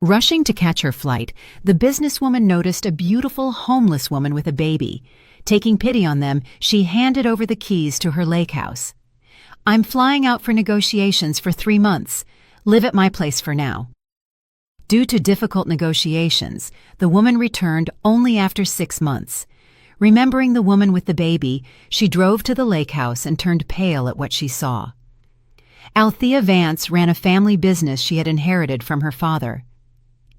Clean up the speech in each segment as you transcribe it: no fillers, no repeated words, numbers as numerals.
Rushing to catch her flight, the businesswoman noticed a beautiful homeless woman with a baby. Taking pity on them, she handed over the keys to her lake house. "I'm flying out for negotiations for 3 months. Live at my place for now." Due to difficult negotiations, the woman returned only after 6 months. Remembering the woman with the baby, she drove to the lake house and turned pale at what she saw. Althea Vance ran a family business she had inherited from her father.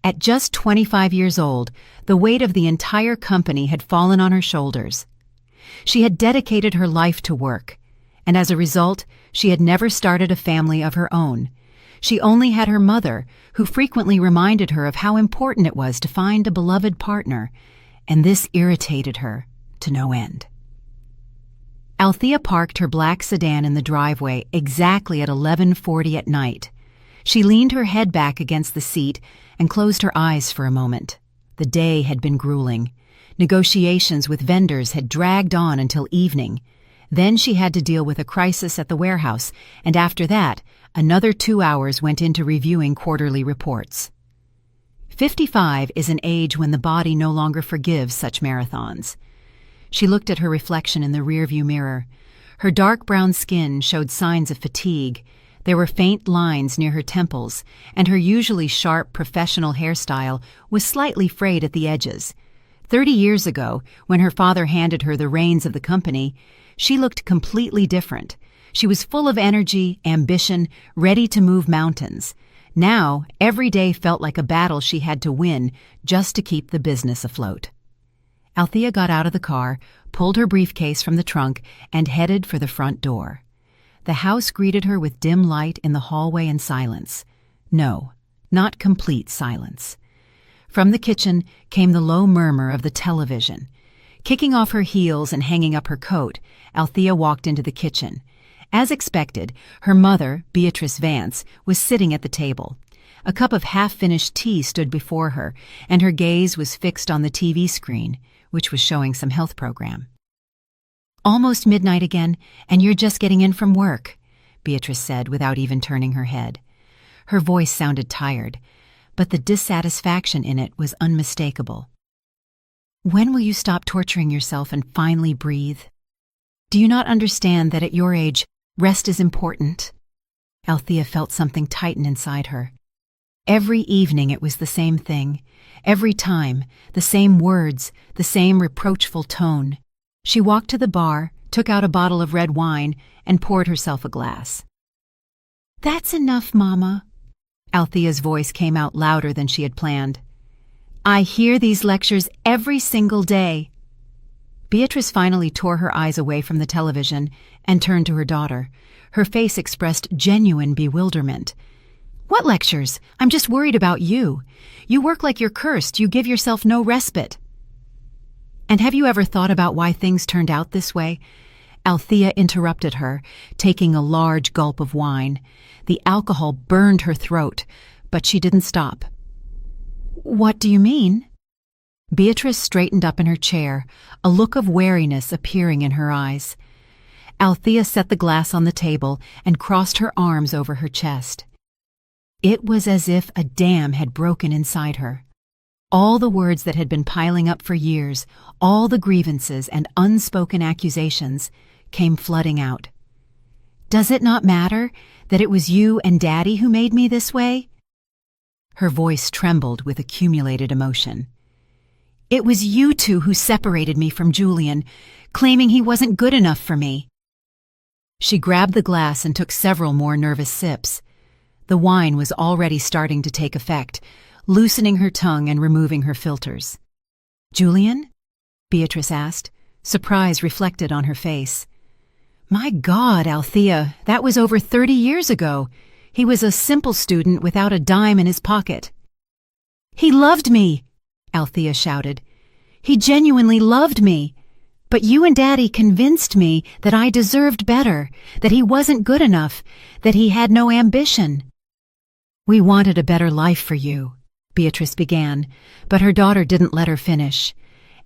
At just 25 years old, the weight of the entire company had fallen on her shoulders. She had dedicated her life to work, and as a result, she had never started a family of her own. She only had her mother, who frequently reminded her of how important it was to find a beloved partner, and this irritated her to no end. Althea parked her black sedan in the driveway exactly at 11:40 at night. She leaned her head back against the seat and closed her eyes for a moment. The day had been grueling. Negotiations with vendors had dragged on until evening. Then she had to deal with a crisis at the warehouse, and after that, another 2 hours went into reviewing quarterly reports. 55 is an age when the body no longer forgives such marathons. She looked at her reflection in the rearview mirror. Her dark brown skin showed signs of fatigue. There were faint lines near her temples, and her usually sharp professional hairstyle was slightly frayed at the edges. 30 years ago, when her father handed her the reins of the company, she looked completely different. She was full of energy, ambition, ready to move mountains. Now, every day felt like a battle she had to win just to keep the business afloat. Althea got out of the car, pulled her briefcase from the trunk, and headed for the front door. The house greeted her with dim light in the hallway and silence. No, not complete silence. From the kitchen came the low murmur of the television. Kicking off her heels and hanging up her coat, Althea walked into the kitchen. As expected, her mother, Beatrice Vance, was sitting at the table. A cup of half-finished tea stood before her, and her gaze was fixed on the TV screen, which was showing some health program. "Almost midnight again, and you're just getting in from work," Beatrice said without even turning her head. Her voice sounded tired, but the dissatisfaction in it was unmistakable. "When will you stop torturing yourself and finally breathe? Do you not understand that at your age, rest is important?" Althea felt something tighten inside her. Every evening it was the same thing. Every time, the same words, the same reproachful tone. She walked to the bar, took out a bottle of red wine, and poured herself a glass. "That's enough, Mama." Althea's voice came out louder than she had planned. "I hear these lectures every single day." Beatrice finally tore her eyes away from the television and turned to her daughter. Her face expressed genuine bewilderment. "What lectures? I'm just worried about you. You work like you're cursed. You give yourself no respite." "And have you ever thought about why things turned out this way?" Althea interrupted her, taking a large gulp of wine. The alcohol burned her throat, but she didn't stop. "What do you mean?" Beatrice straightened up in her chair, a look of wariness appearing in her eyes. Althea set the glass on the table and crossed her arms over her chest. It was as if a dam had broken inside her. All the words that had been piling up for years, all the grievances and unspoken accusations, came flooding out. "Does it not matter that it was you and Daddy who made me this way?" Her voice trembled with accumulated emotion. "It was you two who separated me from Julian, claiming he wasn't good enough for me." She grabbed the glass and took several more nervous sips. The wine was already starting to take effect, loosening her tongue and removing her filters. "Julian?" Beatrice asked, surprise reflected on her face. "My God, Althea, that was over 30 years ago. He was a simple student without a dime in his pocket." "He loved me!" Althea shouted. "He genuinely loved me. But you and Daddy convinced me that I deserved better, that he wasn't good enough, that he had no ambition." "We wanted a better life for you," Beatrice began, but her daughter didn't let her finish.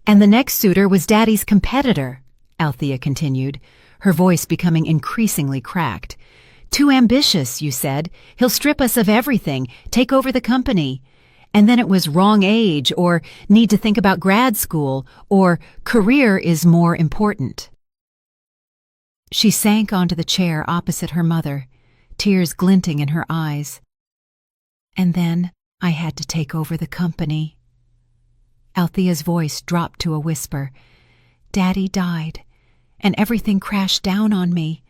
"And the next suitor was Daddy's competitor," Althea continued, her voice becoming increasingly cracked. "Too ambitious, you said. He'll strip us of everything, take over the company. And then it was wrong age, or need to think about grad school, or career is more important. She sank onto the chair opposite her mother, tears glinting in her eyes. And then I had to take over the company. Althea's voice dropped to a whisper. Daddy died, and everything crashed down on me.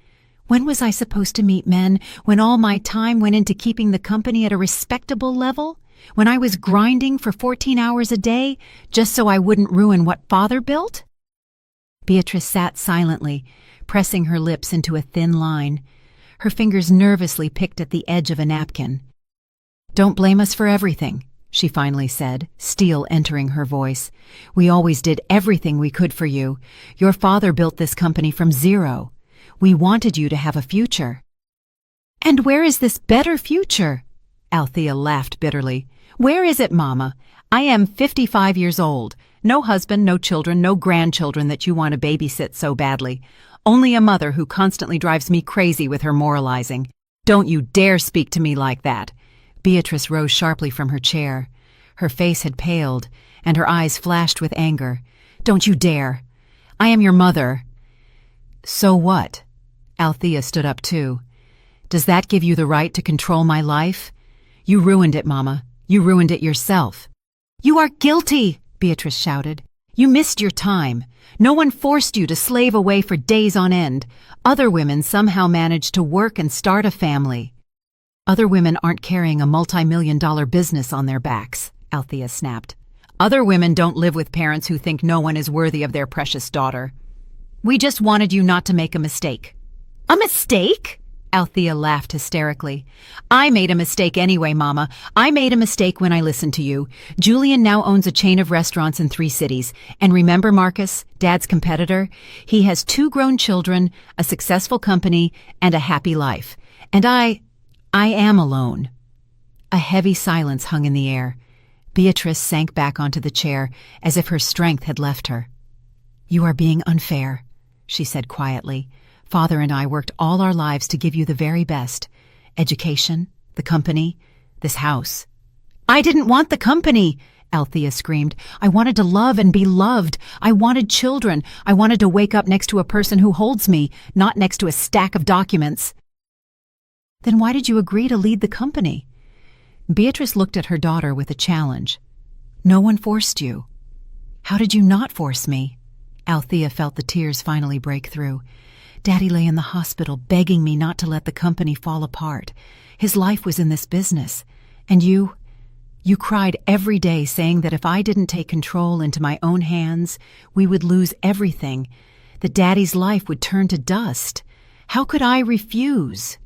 When was I supposed to meet men, when all my time went into keeping the company at a respectable level? When I was grinding for 14 hours a day, just so I wouldn't ruin what Father built? Beatrice sat silently, pressing her lips into a thin line. Her fingers nervously picked at the edge of a napkin. Don't blame us for everything, she finally said, steel entering her voice. We always did everything we could for you. Your father built this company from zero. We wanted you to have a future. And where is this better future? Althea laughed bitterly. Where is it, Mama? I am 55 years old. No husband, no children, no grandchildren that you want to babysit so badly. Only a mother who constantly drives me crazy with her moralizing. Don't you dare speak to me like that. Beatrice rose sharply from her chair. Her face had paled, and her eyes flashed with anger. Don't you dare. I am your mother. So what? Althea stood up too. Does that give you the right to control my life? You ruined it, Mama. You ruined it yourself. You are guilty, Beatrice shouted. You missed your time. No one forced you to slave away for days on end. Other women somehow managed to work and start a family. Other women aren't carrying a multi-million-dollar business on their backs, Althea snapped. Other women don't live with parents who think no one is worthy of their precious daughter. We just wanted you not to make a mistake. A mistake? Althea laughed hysterically. I made a mistake anyway, Mama. I made a mistake when I listened to you. Julian now owns a chain of restaurants in 3 cities. And remember Marcus, Dad's competitor? He has 2 grown children, a successful company, and a happy life. And I am alone. A heavy silence hung in the air. Beatrice sank back onto the chair as if her strength had left her. You are being unfair, she said quietly. Father and I worked all our lives to give you the very best. Education, the company, this house. I didn't want the company, Althea screamed. I wanted to love and be loved. I wanted children. I wanted to wake up next to a person who holds me, not next to a stack of documents. Then why did you agree to lead the company? Beatrice looked at her daughter with a challenge. No one forced you. How did you not force me? Althea felt the tears finally break through. Daddy lay in the hospital begging me not to let the company fall apart. His life was in this business. And you cried every day saying that if I didn't take control into my own hands, we would lose everything, that Daddy's life would turn to dust. How could I refuse?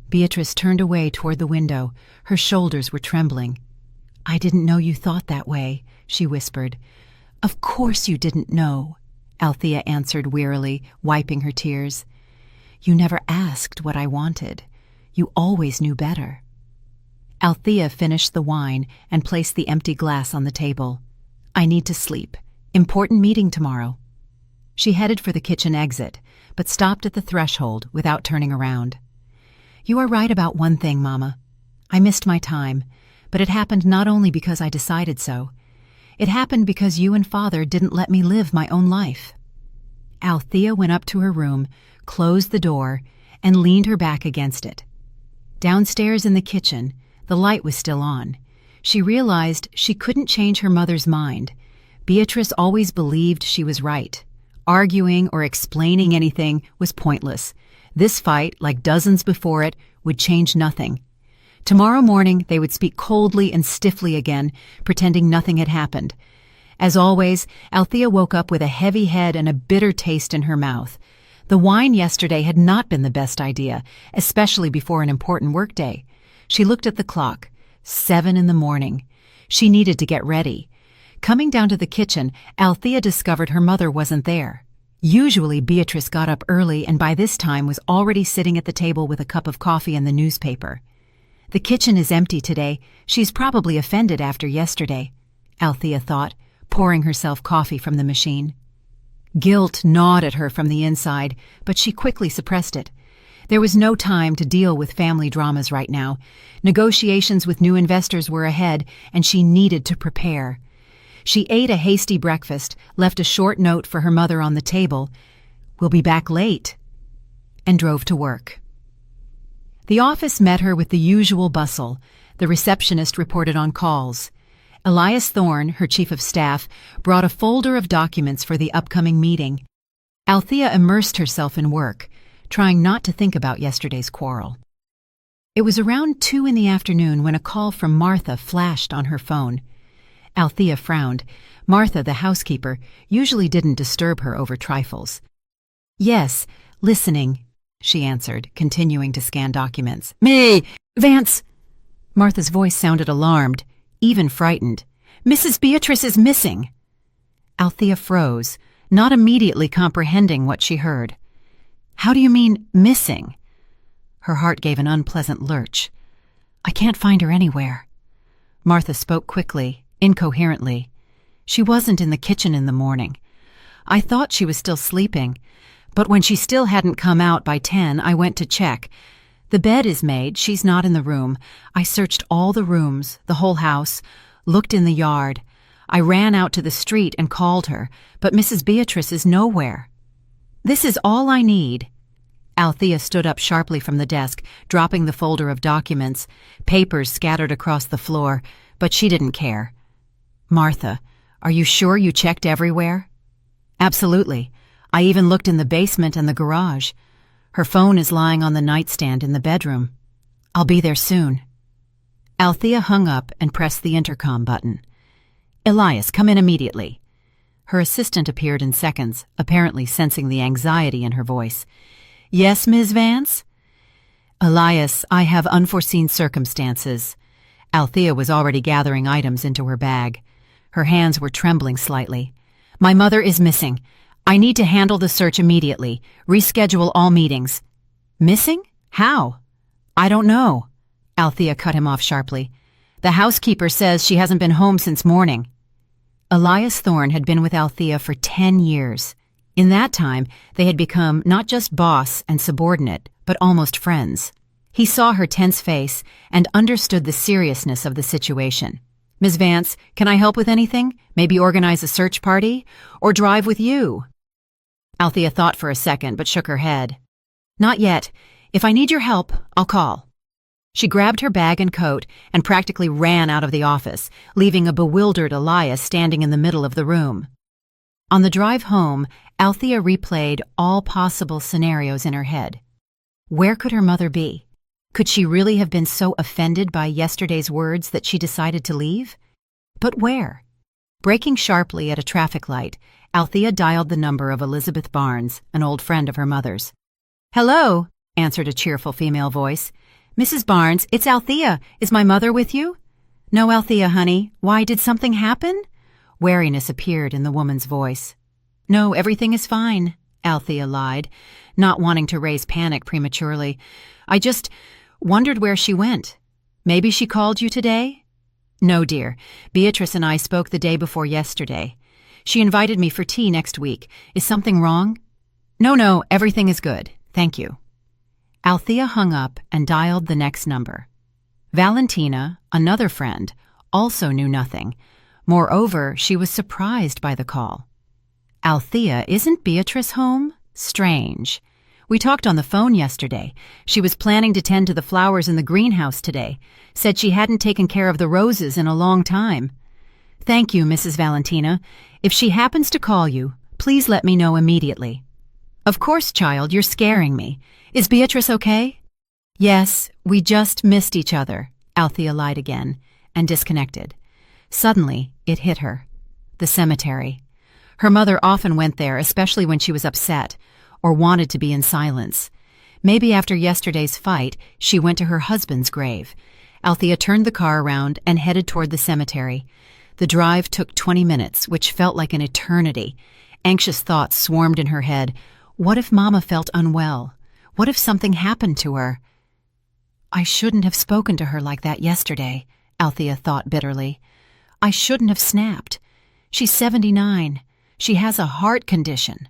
Beatrice turned away toward the window. Her shoulders were trembling. I didn't know you thought that way, she whispered. Of course you didn't know, Althea answered wearily, wiping her tears. You never asked what I wanted. You always knew better. Althea finished the wine and placed the empty glass on the table. I need to sleep. Important meeting tomorrow. She headed for the kitchen exit, but stopped at the threshold without turning around. You are right about one thing, Mama. I missed my time, but it happened not only because I decided so. It happened because you and Father didn't let me live my own life. Althea went up to her room, closed the door, and leaned her back against it. Downstairs in the kitchen, the light was still on. She realized she couldn't change her mother's mind. Beatrice always believed she was right. Arguing or explaining anything was pointless. This fight, like dozens before it, would change nothing. Tomorrow morning they would speak coldly and stiffly again, pretending nothing had happened. As always, Althea woke up with a heavy head and a bitter taste in her mouth. The wine yesterday had not been the best idea, especially before an important workday. She looked at the clock. 7 in the morning. She needed to get ready. Coming down to the kitchen, Althea discovered her mother wasn't there. Usually Beatrice got up early and by this time was already sitting at the table with a cup of coffee and the newspaper. The kitchen is empty today. She's probably offended after yesterday, Althea thought, pouring herself coffee from the machine. Guilt gnawed at her from the inside, but she quickly suppressed it. There was no time to deal with family dramas right now. Negotiations with new investors were ahead, and she needed to prepare. She ate a hasty breakfast, left a short note for her mother on the table, "We'll be back late," and drove to work. The office met her with the usual bustle. The receptionist reported on calls. Elias Thorne, her chief of staff, brought a folder of documents for the upcoming meeting. Althea immersed herself in work, trying not to think about yesterday's quarrel. It was around 2 in the afternoon when a call from Martha flashed on her phone. Althea frowned. Martha, the housekeeper, usually didn't disturb her over trifles. "Yes, listening," she answered, continuing to scan documents. "Me, Vance!" Martha's voice sounded alarmed, even frightened. "Mrs. Beatrice is missing." Althea froze, not immediately comprehending what she heard. "How do you mean, missing?" Her heart gave an unpleasant lurch. "I can't find her anywhere." Martha spoke quickly, incoherently. "She wasn't in the kitchen in the morning. I thought she was still sleeping, but when she still hadn't come out by 10, I went to check. The bed is made, she's not in the room. I searched all the rooms, the whole house, looked in the yard. I ran out to the street and called her, but Mrs. Beatrice is nowhere. This is all I need." Althea stood up sharply from the desk, dropping the folder of documents, papers scattered across the floor, but she didn't care. "Martha, are you sure you checked everywhere?" "Absolutely. I even looked in the basement and the garage. Her phone is lying on the nightstand in the bedroom. I'll be there soon." Althea hung up and pressed the intercom button. "Elias, come in immediately." Her assistant appeared in seconds, apparently sensing the anxiety in her voice. "Yes, Ms. Vance?" "Elias, I have unforeseen circumstances." Althea was already gathering items into her bag. Her hands were trembling slightly. "My mother is missing. I need to handle the search immediately. Reschedule all meetings." "Missing? How?" "I don't know." Althea cut him off sharply. "The housekeeper says she hasn't been home since morning." Elias Thorne had been with Althea for 10 years. In that time, they had become not just boss and subordinate, but almost friends. He saw her tense face and understood the seriousness of the situation. "Ms. Vance, can I help with anything? Maybe organize a search party? Or drive with you?" Althea thought for a second, but shook her head. "Not yet. If I need your help, I'll call." She grabbed her bag and coat and practically ran out of the office, leaving a bewildered Elias standing in the middle of the room. On the drive home, Althea replayed all possible scenarios in her head. Where could her mother be? Could she really have been so offended by yesterday's words that she decided to leave? But where? Braking sharply at a traffic light, Althea dialed the number of Elizabeth Barnes, an old friend of her mother's. "Hello," answered a cheerful female voice. "Mrs. Barnes, it's Althea. Is my mother with you?" "No, Althea, honey. Why, did something happen?" Wariness appeared in the woman's voice. "No, everything is fine," Althea lied, not wanting to raise panic prematurely. "I just wondered where she went. Maybe she called you today?" "No, dear. Beatrice and I spoke the day before yesterday. She invited me for tea next week. Is something wrong?" No, everything is good. Thank you." Althea hung up and dialed the next number. Valentina, another friend, also knew nothing. Moreover, she was surprised by the call. "Althea, isn't Beatrice home? Strange. We talked on the phone yesterday. She was planning to tend to the flowers in the greenhouse today. Said she hadn't taken care of the roses in a long time." "Thank you, Mrs. Valentina. If she happens to call you, please let me know immediately." "Of course, child, you're scaring me. Is Beatrice okay?" "Yes, we just missed each other," Althea lied again, and disconnected. Suddenly, it hit her. The cemetery. Her mother often went there, especially when she was upset, or wanted to be in silence. Maybe after yesterday's fight, she went to her husband's grave. Althea turned the car around and headed toward the cemetery. The drive took 20 minutes, which felt like an eternity. Anxious thoughts swarmed in her head. What if Mama felt unwell? What if something happened to her? "I shouldn't have spoken to her like that yesterday," Althea thought bitterly. "I shouldn't have snapped. She's 79. She has a heart condition."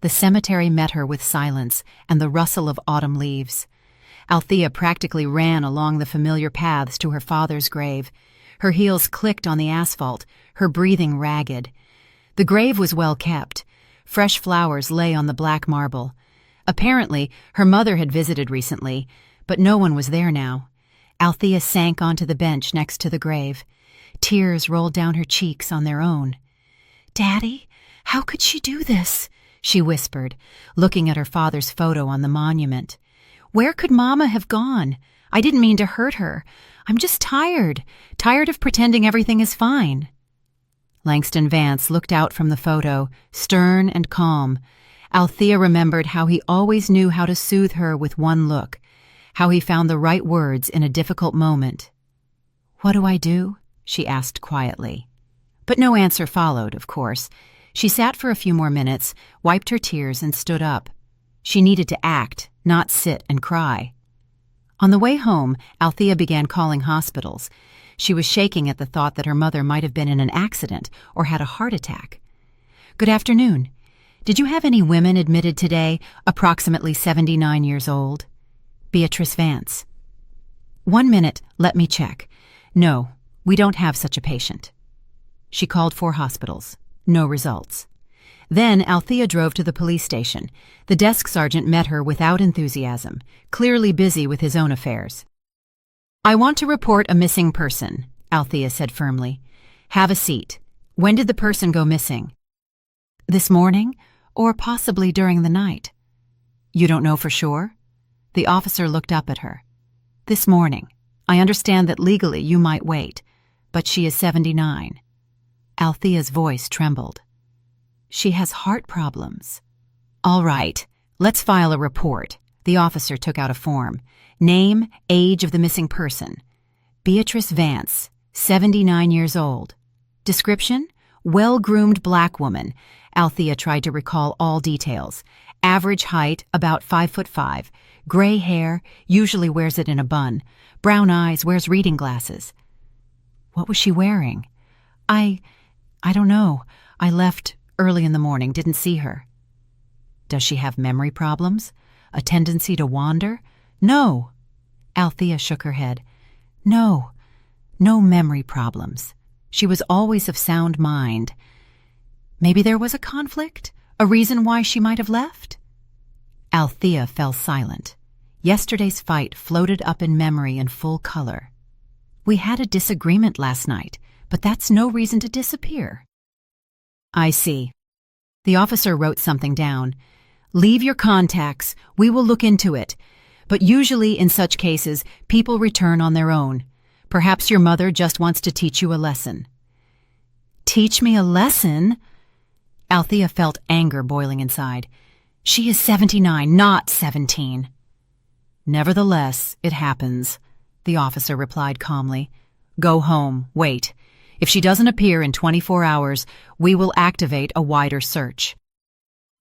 The cemetery met her with silence and the rustle of autumn leaves. Althea practically ran along the familiar paths to her father's grave. Her heels clicked on the asphalt, her breathing ragged. The grave was well kept. Fresh flowers lay on the black marble. Apparently, her mother had visited recently, but no one was there now. Althea sank onto the bench next to the grave. Tears rolled down her cheeks on their own. "Daddy, how could she do this?" she whispered, looking at her father's photo on the monument. "Where could Mama have gone? I didn't mean to hurt her. I'm just tired of pretending everything is fine." Langston Vance looked out from the photo, stern and calm. Althea remembered how he always knew how to soothe her with one look, how he found the right words in a difficult moment. "What do I do?" she asked quietly. But no answer followed, of course. She sat for a few more minutes, wiped her tears, and stood up. She needed to act, not sit and cry. On the way home, Althea began calling hospitals. She was shaking at the thought that her mother might have been in an accident or had a heart attack. "Good afternoon. Did you have any women admitted today, approximately 79 years old?" "Beatrice Vance." "1 minute, let me check. No, we don't have such a patient." She called 4 hospitals. No results. Then Althea drove to the police station. The desk sergeant met her without enthusiasm, clearly busy with his own affairs. "I want to report a missing person," Althea said firmly. "Have a seat. When did the person go missing?" "This morning, or possibly during the night." "You don't know for sure?" The officer looked up at her. "This morning. I understand that legally you might wait, but she is 79. Althea's voice trembled. "She has heart problems." "All right, let's file a report." The officer took out a form. Name, age of the missing person. Beatrice Vance, 79 years old. Description? Well-groomed black woman. Althea tried to recall all details. Average height, about 5'5". Gray hair, usually wears it in a bun. Brown eyes, wears reading glasses. What was she wearing? I don't know. I left early in the morning, didn't see her. Does she have memory problems? A tendency to wander? No. Althea shook her head. No memory problems. She was always of sound mind. Maybe there was a conflict? A reason why she might have left? Althea fell silent. Yesterday's fight floated up in memory in full color. We had a disagreement last night, but that's no reason to disappear. I see. The officer wrote something down. Leave your contacts. We will look into it. But usually in such cases, people return on their own. Perhaps your mother just wants to teach you a lesson. Teach me a lesson? Althea felt anger boiling inside. She is 79, not 17. Nevertheless, it happens, the officer replied calmly. Go home, wait. If she doesn't appear in 24 hours, we will activate a wider search.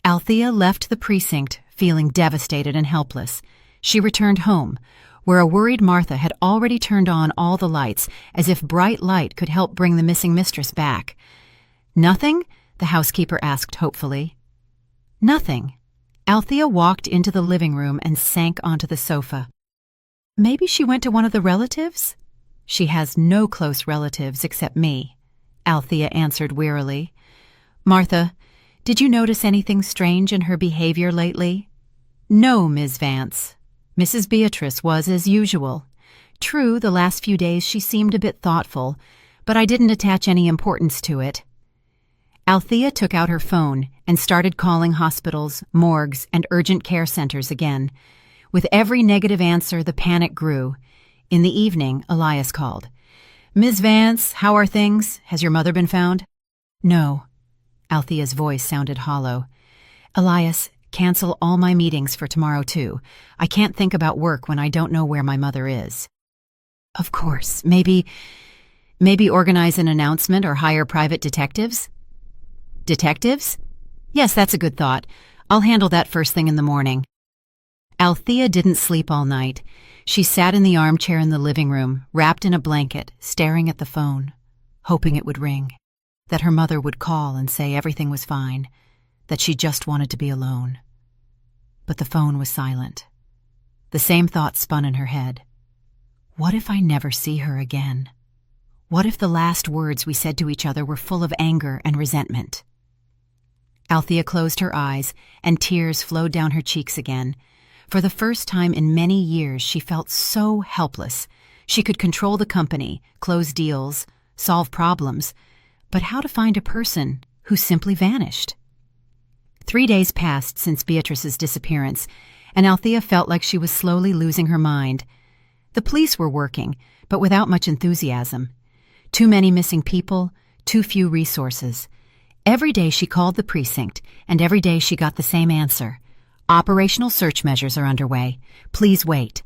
Althea left the precinct, feeling devastated and helpless. She returned home, where a worried Martha had already turned on all the lights, as if bright light could help bring the missing mistress back. Nothing? The housekeeper asked hopefully. Nothing. Althea walked into the living room and sank onto the sofa. Maybe she went to one of the relatives? She has no close relatives except me, Althea answered wearily. Martha, did you notice anything strange in her behavior lately? No, Ms. Vance. Mrs. Beatrice was as usual. True, the last few days she seemed a bit thoughtful, but I didn't attach any importance to it. Althea took out her phone and started calling hospitals, morgues, and urgent care centers again. With every negative answer, the panic grew. In the evening, Elias called. Ms. Vance, how are things? Has your mother been found? No. Althea's voice sounded hollow. Elias, cancel all my meetings for tomorrow too. I can't think about work when I don't know where my mother is. Of course. Maybe organize an announcement or hire private detectives? Detectives? Yes, that's a good thought. I'll handle that first thing in the morning. Althea didn't sleep all night. She sat in the armchair in the living room, wrapped in a blanket, staring at the phone, hoping it would ring, that her mother would call and say everything was fine, that she just wanted to be alone. But the phone was silent. The same thought spun in her head. What if I never see her again? What if the last words we said to each other were full of anger and resentment? Althea closed her eyes, and tears flowed down her cheeks again. For the first time in many years, she felt so helpless. She could control the company, close deals, solve problems, but how to find a person who simply vanished? 3 days passed since Beatrice's disappearance, and Althea felt like she was slowly losing her mind. The police were working, but without much enthusiasm. Too many missing people, too few resources. Every day she called the precinct, and every day she got the same answer. Operational search measures are underway. Please wait.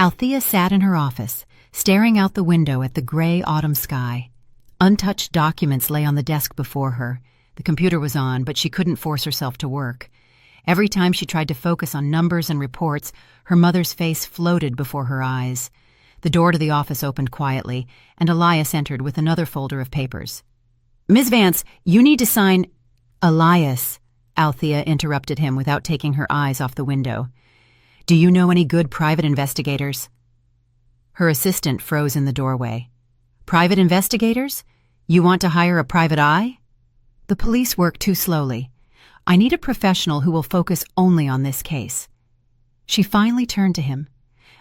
Althea sat in her office, staring out the window at the gray autumn sky. Untouched documents lay on the desk before her. The computer was on, but she couldn't force herself to work. Every time she tried to focus on numbers and reports, her mother's face floated before her eyes. The door to the office opened quietly, and Elias entered with another folder of papers. "Ms. Vance, you need to sign—" "Elias," Althea interrupted him without taking her eyes off the window. "Do you know any good private investigators?" Her assistant froze in the doorway. "Private investigators? You want to hire a private eye?" "The police work too slowly. I need a professional who will focus only on this case." She finally turned to him.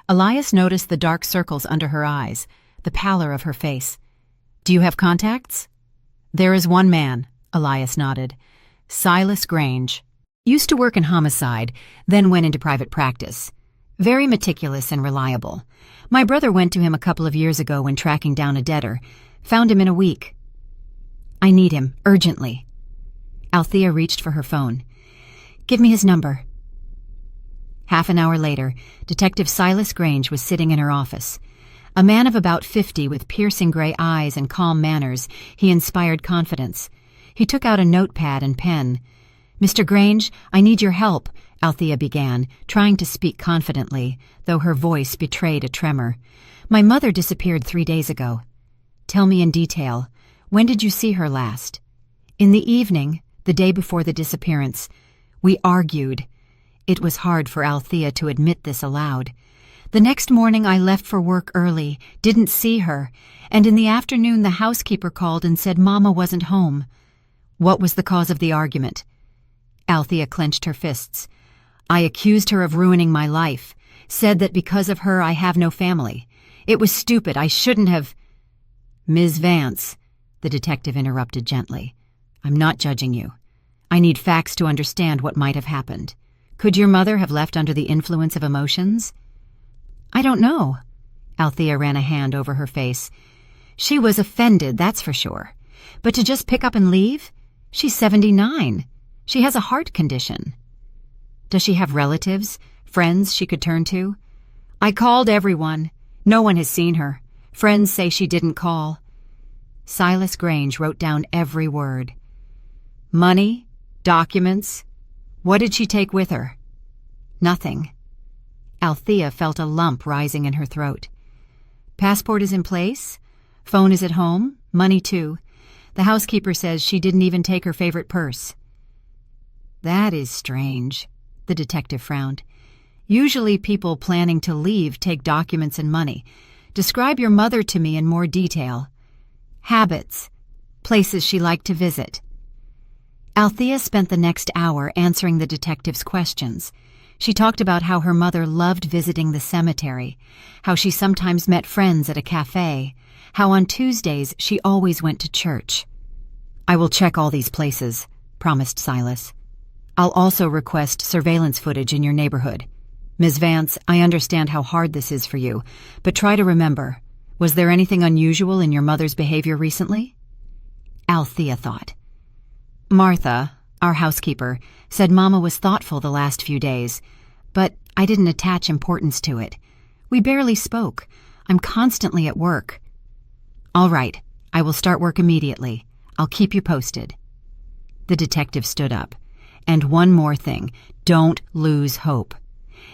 Elias noticed the dark circles under her eyes, the pallor of her face. "Do you have contacts?" "There is one man," Elias nodded. "Silas Grange. Used to work in homicide, then went into private practice. Very meticulous and reliable. My brother went to him a couple of years ago when tracking down a debtor. Found him in a week." "I need him, urgently." Althea reached for her phone. "Give me his number." Half an hour later, Detective Silas Grange was sitting in her office. A man of about 50 with piercing gray eyes and calm manners, he inspired confidence. He took out a notepad and pen. "Mr. Grange, I need your help," Althea began, trying to speak confidently, though her voice betrayed a tremor. "My mother disappeared 3 days ago." "Tell me in detail. When did you see her last?" "In the evening, the day before the disappearance. We argued." It was hard for Althea to admit this aloud. "The next morning I left for work early, didn't see her, and in the afternoon the housekeeper called and said Mama wasn't home." "What was the cause of the argument?" Althea clenched her fists. "I accused her of ruining my life, said that because of her I have no family. It was stupid, I shouldn't have—" "Ms. Vance," the detective interrupted gently, "I'm not judging you. I need facts to understand what might have happened. Could your mother have left under the influence of emotions?" "I don't know." Althea ran a hand over her face. "She was offended, that's for sure. But to just pick up and leave? She's 79. She has a heart condition." "Does she have relatives, friends she could turn to?" "I called everyone. No one has seen her. Friends say she didn't call." Silas Grange wrote down every word. "Money? Documents? What did she take with her?" "Nothing." Althea felt a lump rising in her throat. "Passport is in place? Phone is at home? Money too. The housekeeper says she didn't even take her favorite purse." "That is strange," the detective frowned. "Usually people planning to leave take documents and money. Describe your mother to me in more detail. Habits, places she liked to visit." Althea spent the next hour answering the detective's questions. She talked about how her mother loved visiting the cemetery, how she sometimes met friends at a cafe, how on Tuesdays she always went to church. "I will check all these places," promised Silas. "I'll also request surveillance footage in your neighborhood. Ms. Vance, I understand how hard this is for you, but try to remember, was there anything unusual in your mother's behavior recently?" Althea thought. "Martha, our housekeeper, said Mama was thoughtful the last few days, but I didn't attach importance to it. We barely spoke. I'm constantly at work." "All right, I will start work immediately. I'll keep you posted." The detective stood up. "And one more thing, don't lose hope.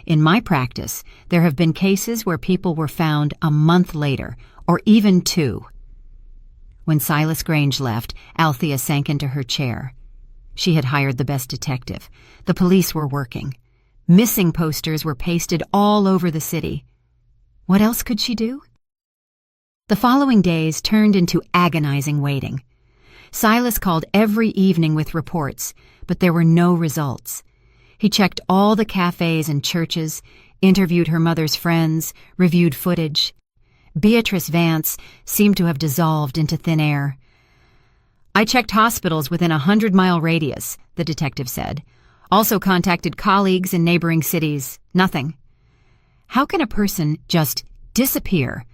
In my practice, there have been cases where people were found a month later, or even 2. When Silas Grange left, Althea sank into her chair. She had hired the best detective. The police were working. Missing posters were pasted all over the city. What else could she do? The following days turned into agonizing waiting. Silas called every evening with reports, but there were no results. He checked all the cafes and churches, interviewed her mother's friends, reviewed footage. Beatrice Vance seemed to have dissolved into thin air. "I checked hospitals within a 100-mile radius," the detective said. "Also contacted colleagues in neighboring cities. Nothing." "How can a person just disappear?"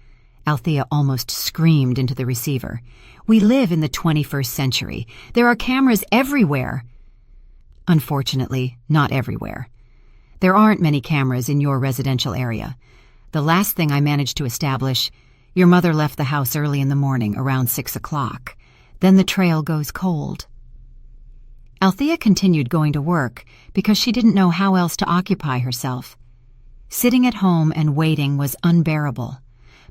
Althea almost screamed into the receiver. "We live in the 21st century. There are cameras everywhere." "Unfortunately, not everywhere. There aren't many cameras in your residential area. The last thing I managed to establish, your mother left the house early in the morning, around 6 o'clock. Then the trail goes cold." Althea continued going to work because she didn't know how else to occupy herself. Sitting at home and waiting was unbearable,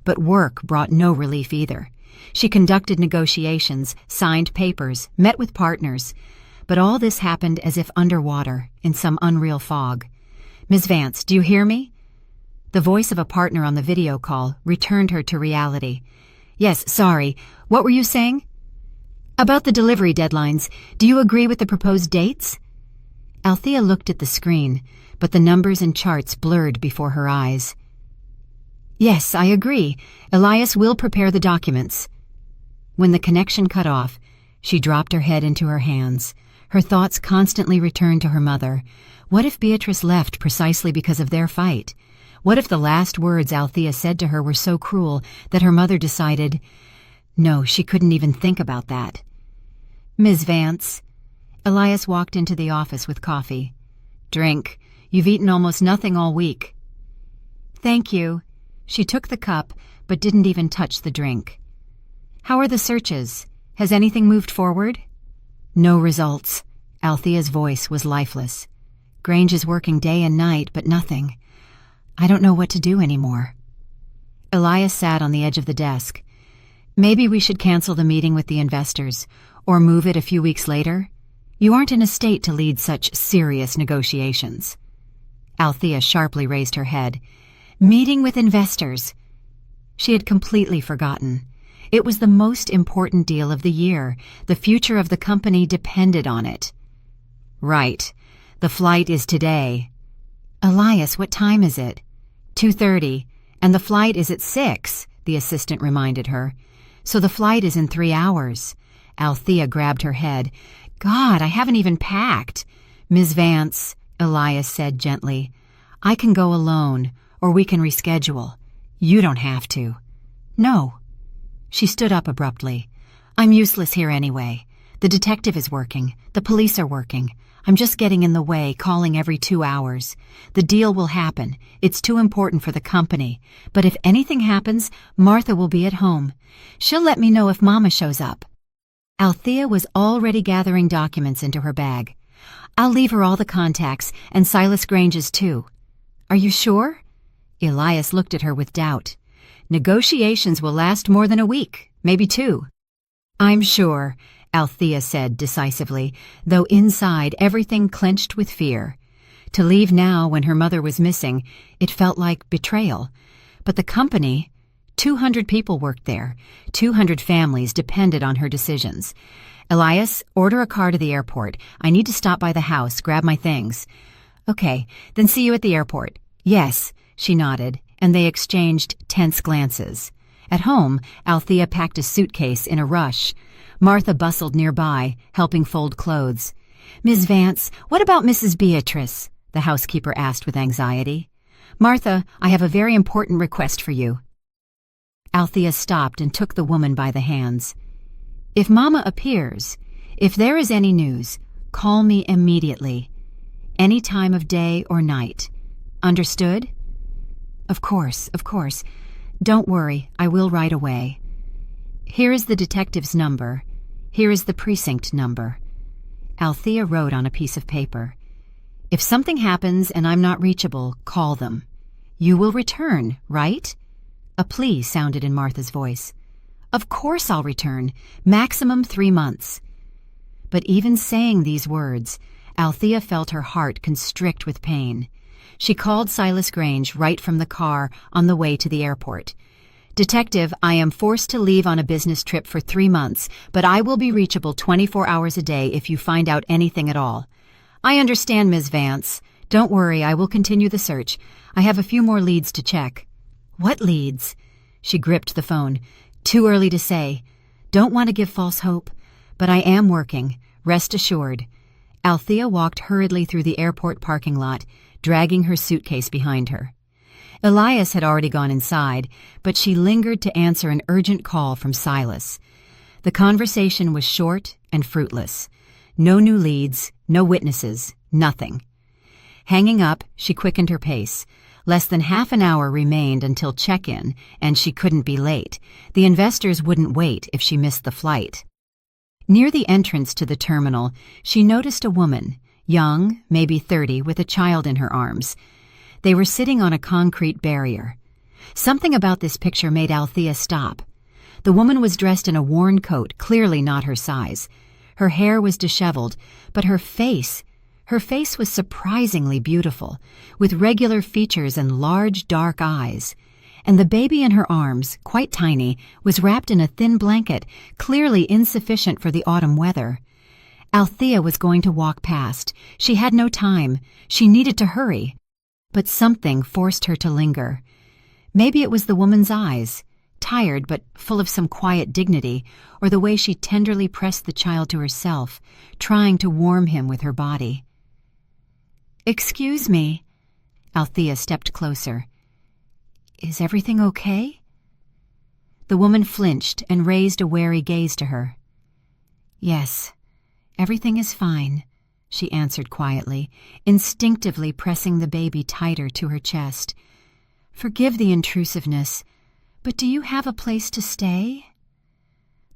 but work brought no relief either. She conducted negotiations, signed papers, met with partners, but all this happened as if underwater, in some unreal fog. "Ms. Vance, do you hear me?" The voice of a partner on the video call returned her to reality. "Yes, sorry. What were you saying?" "About the delivery deadlines. Do you agree with the proposed dates?" Althea looked at the screen, but the numbers and charts blurred before her eyes. "Yes, I agree. Elias will prepare the documents." When the connection cut off, she dropped her head into her hands. Her thoughts constantly returned to her mother. What if Beatrice left precisely because of their fight? What if the last words Althea said to her were so cruel that her mother decided, no, she couldn't even think about that? "Ms. Vance." Elias walked into the office with coffee. "Drink. You've eaten almost nothing all week." "Thank you." She took the cup, but didn't even touch the drink. "How are the searches? Has anything moved forward?" "No results." Althea's voice was lifeless. "Grange is working day and night, but nothing. I don't know what to do anymore." Elias sat on the edge of the desk. "Maybe we should cancel the meeting with the investors, or move it a few weeks later. You aren't in a state to lead such serious negotiations." Althea sharply raised her head. "Meeting with investors." She had completely forgotten. It was the most important deal of the year. The future of the company depended on it. "Right. The flight is today." "Elias, what time is it?" 2:30, and the flight is at 6, the assistant reminded her. "So the flight is in 3 hours. Althea grabbed her head. "God, I haven't even packed." "Ms. Vance," Elias said gently, "I can go alone, or we can reschedule. You don't have to." "No." She stood up abruptly. "I'm useless here anyway. The detective is working. The police are working. I'm just getting in the way, calling every 2 hours. The deal will happen. It's too important for the company. But if anything happens, Martha will be at home. She'll let me know if Mama shows up." Althea was already gathering documents into her bag. "I'll leave her all the contacts, and Silas Grange's too." "Are you sure?" Elias looked at her with doubt. "Negotiations will last more than a week, maybe 2. "I'm sure," Althea said decisively, though inside everything clenched with fear. To leave now when her mother was missing, it felt like betrayal. But the company, 200 people worked there. 200 families depended on her decisions. "Elias, order a car to the airport. I need to stop by the house, grab my things." "Okay, then see you at the airport." "Yes," she nodded, and they exchanged tense glances. At home, Althea packed a suitcase in a rush. Martha bustled nearby, helping fold clothes. "Ms. Vance, what about Mrs. Beatrice?" the housekeeper asked with anxiety. "Martha, I have a very important request for you." Althea stopped and took the woman by the hands. "If Mama appears, if there is any news, call me immediately. Any time of day or night. Understood?" Of course. Don't worry, I will right away. Here is the detective's number. Here is the precinct number." Althea wrote on a piece of paper. "If something happens and I'm not reachable, call them. You will return, right?" A plea sounded in Martha's voice. "Of course I'll return. Maximum 3 months." But even saying these words, Althea felt her heart constrict with pain. She called Silas Grange right from the car on the way to the airport. "Detective, I am forced to leave on a business trip for 3 months, but I will be reachable 24 hours a day if you find out anything at all." "I understand, Ms. Vance. Don't worry, I will continue the search. I have a few more leads to check." "What leads?" She gripped the phone. "Too early to say. Don't want to give false hope, but I am working. Rest assured." Althea walked hurriedly through the airport parking lot, dragging her suitcase behind her. Elias had already gone inside, but she lingered to answer an urgent call from Silas. The conversation was short and fruitless. No new leads, no witnesses, nothing. Hanging up, she quickened her pace. Less than half an hour remained until check-in, and she couldn't be late. The investors wouldn't wait if she missed the flight. Near the entrance to the terminal, she noticed a woman, young, maybe 30, with a child in her arms. They were sitting on a concrete barrier. Something about this picture made Althea stop. The woman was dressed in a worn coat, clearly not her size. Her hair was disheveled, but her face was surprisingly beautiful, with regular features and large, dark eyes. And the baby in her arms, quite tiny, was wrapped in a thin blanket, clearly insufficient for the autumn weather. Althea was going to walk past. She had no time. She needed to hurry. But something forced her to linger. Maybe it was the woman's eyes, tired but full of some quiet dignity, or the way she tenderly pressed the child to herself, trying to warm him with her body. "Excuse me." Althea stepped closer. "Is everything okay?" The woman flinched and raised a wary gaze to her. "Yes, everything is fine," she answered quietly, instinctively pressing the baby tighter to her chest. "Forgive the intrusiveness, but do you have a place to stay?"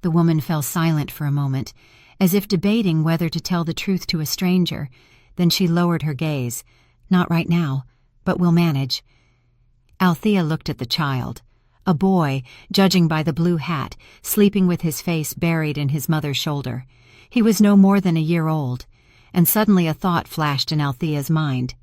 The woman fell silent for a moment, as if debating whether to tell the truth to a stranger. Then she lowered her gaze. "Not right now, but we'll manage." Althea looked at the child, a boy, judging by the blue hat, sleeping with his face buried in his mother's shoulder. He was no more than a year old, and suddenly a thought flashed in Althea's mind.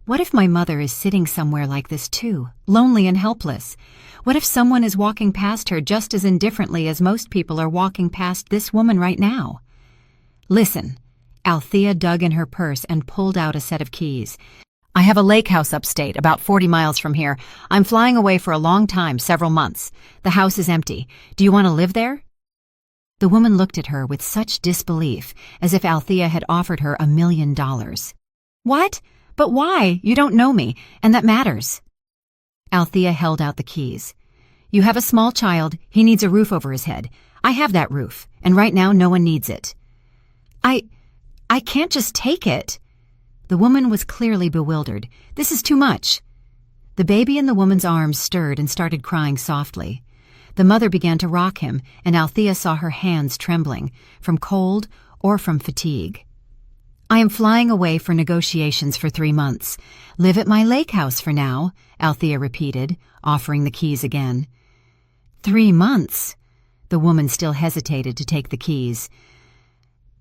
What if my mother is sitting somewhere like this too, lonely and helpless? What if someone is walking past her just as indifferently as most people are walking past this woman right now? "Listen." Althea dug in her purse and pulled out a set of keys. "I have a lake house upstate, about 40 miles from here. I'm flying away for a long time, several months. The house is empty. Do you want to live there?" The woman looked at her with such disbelief, as if Althea had offered her $1 million. "What? But why? You don't know me, and that matters." Althea held out the keys. "You have a small child. He needs a roof over his head. I have that roof, and right now no one needs it." I can't just take it." The woman was clearly bewildered. "This is too much." The baby in the woman's arms stirred and started crying softly. The mother began to rock him, and Althea saw her hands trembling, from cold or from fatigue. "I am flying away for negotiations for 3 months. Live at my lake house for now," Althea repeated, offering the keys again. 3 months? The woman still hesitated to take the keys.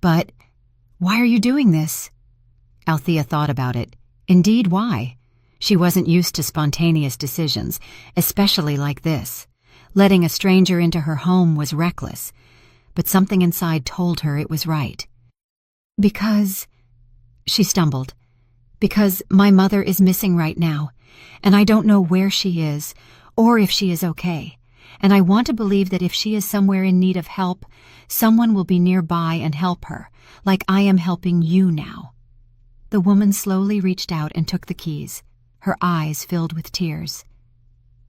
"But why are you doing this?" Althea thought about it. Indeed, why? She wasn't used to spontaneous decisions, especially like this. Letting a stranger into her home was reckless, but something inside told her it was right. "Because," she stumbled, "because my mother is missing right now, and I don't know where she is, or if she is okay. And I want to believe that if she is somewhere in need of help, someone will be nearby and help her, like I am helping you now." The woman slowly reached out and took the keys, her eyes filled with tears.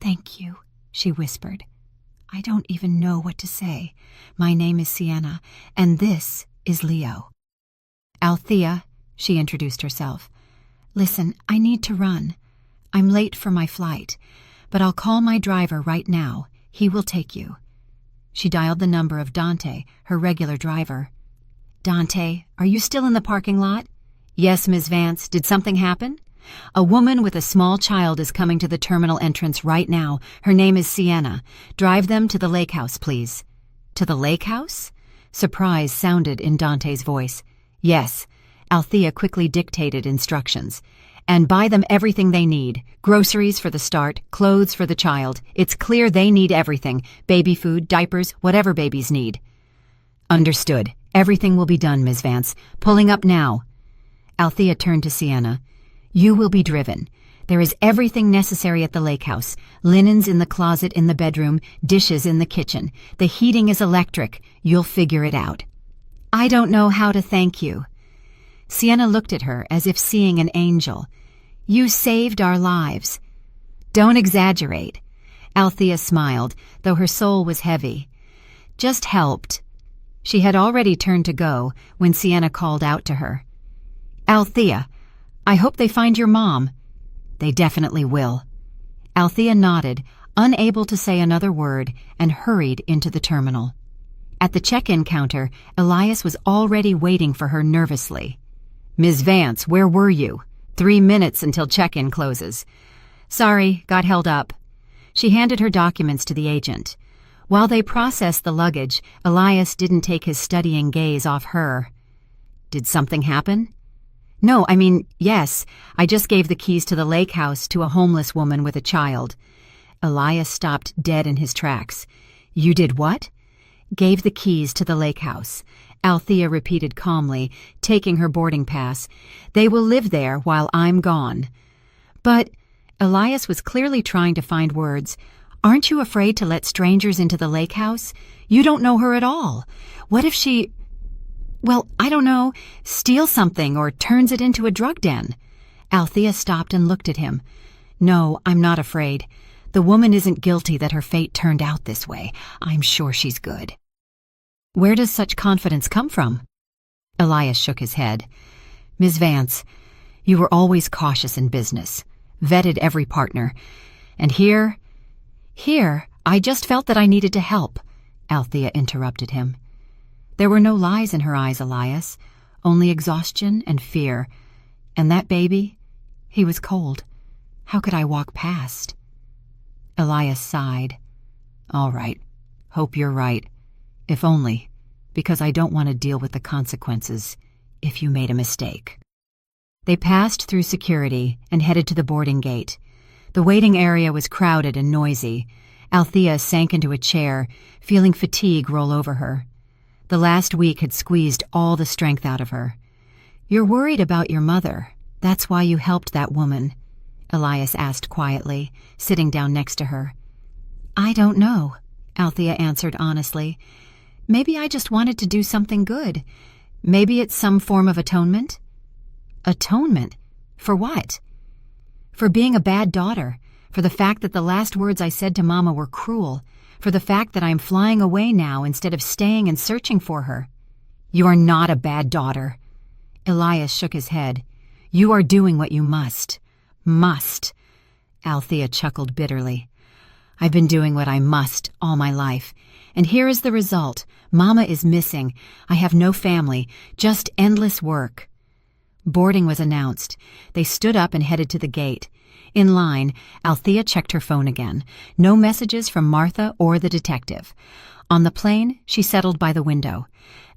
"Thank you," she whispered. "I don't even know what to say. My name is Sienna, and this is Leo." "Althea," she introduced herself. "Listen, I need to run. I'm late for my flight, but I'll call my driver right now. He will take you." She dialed the number of Dante, her regular driver. "Dante, are you still in the parking lot?" "Yes, Ms. Vance. Did something happen?" "A woman with a small child is coming to the terminal entrance right now. Her name is Sienna. Drive them to the lake house, please." "To the lake house?" Surprise sounded in Dante's voice. Yes, Althea quickly dictated instructions. And buy them everything they need. Groceries for the start, clothes for the child. It's clear they need everything. Baby food, diapers, whatever babies need. Understood. Everything will be done, Ms. Vance. Pulling up now. Althea turned to Sienna. You will be driven. There is everything necessary at the lake house. Linens in the closet in the bedroom, dishes in the kitchen. The heating is electric. You'll figure it out. I don't know how to thank you. Sienna looked at her as if seeing an angel. You saved our lives. Don't exaggerate. Althea smiled, though her soul was heavy. Just helped. She had already turned to go when Sienna called out to her. Althea, I hope they find your mom. They definitely will. Althea nodded, unable to say another word, and hurried into the terminal. At the check-in counter, Elias was already waiting for her nervously. Ms. Vance, where were you? 3 minutes until check-in closes. Sorry, got held up. She handed her documents to the agent. While they processed the luggage, Elias didn't take his studying gaze off her. Did something happen? No, yes, I just gave the keys to the lake house to a homeless woman with a child. Elias stopped dead in his tracks. You did what? Gave the keys to the lake house. Althea repeated calmly, taking her boarding pass. They will live there while I'm gone. But Elias was clearly trying to find words. Aren't you afraid to let strangers into the lake house? You don't know her at all. What if she, I don't know, steals something or turns it into a drug den? Althea stopped and looked at him. No, I'm not afraid. The woman isn't guilty that her fate turned out this way. I'm sure she's good. Where does such confidence come from? Elias shook his head. Ms. Vance, you were always cautious in business, vetted every partner. And here, I just felt that I needed to help, Althea interrupted him. There were no lies in her eyes, Elias, only exhaustion and fear. And that baby, he was cold. How could I walk past? Elias sighed. All right, hope you're right. If only, because I don't want to deal with the consequences if you made a mistake. They passed through security and headed to the boarding gate. The waiting area was crowded and noisy. Althea sank into a chair, feeling fatigue roll over her. The last week had squeezed all the strength out of her. You're worried about your mother. That's why you helped that woman, Elias asked quietly, sitting down next to her. I don't know, Althea answered honestly. Maybe I just wanted to do something good. Maybe it's some form of atonement. Atonement? For what? For being a bad daughter, for the fact that the last words I said to Mama were cruel, for the fact that I am flying away now instead of staying and searching for her. You are not a bad daughter. Elias shook his head. You are doing what you must. Must. Althea chuckled bitterly. I've been doing what I must all my life. And here is the result. Mama is missing. I have no family, just endless work. Boarding was announced. They stood up and headed to the gate. In line, Althea checked her phone again. No messages from Martha or the detective. On the plane, she settled by the window.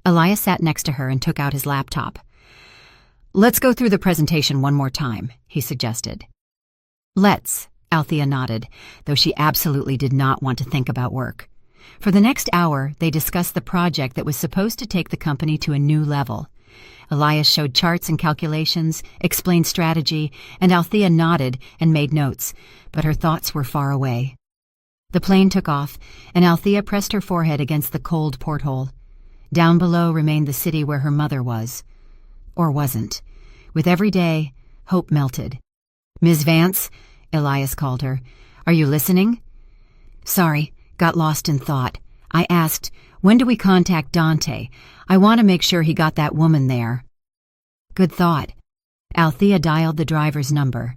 Elias sat next to her and took out his laptop. Let's go through the presentation one more time, he suggested. Let's, Althea nodded, though she absolutely did not want to think about work. For the next hour, they discussed the project that was supposed to take the company to a new level. Elias showed charts and calculations, explained strategy, and Althea nodded and made notes, but her thoughts were far away. The plane took off, and Althea pressed her forehead against the cold porthole. Down below remained the city where her mother was. Or wasn't. With every day, hope melted. Ms. Vance, Elias called her. Are you listening? Sorry, got lost in thought. I asked, when do we contact Dante? I want to make sure he got that woman there. Good thought. Althea dialed the driver's number.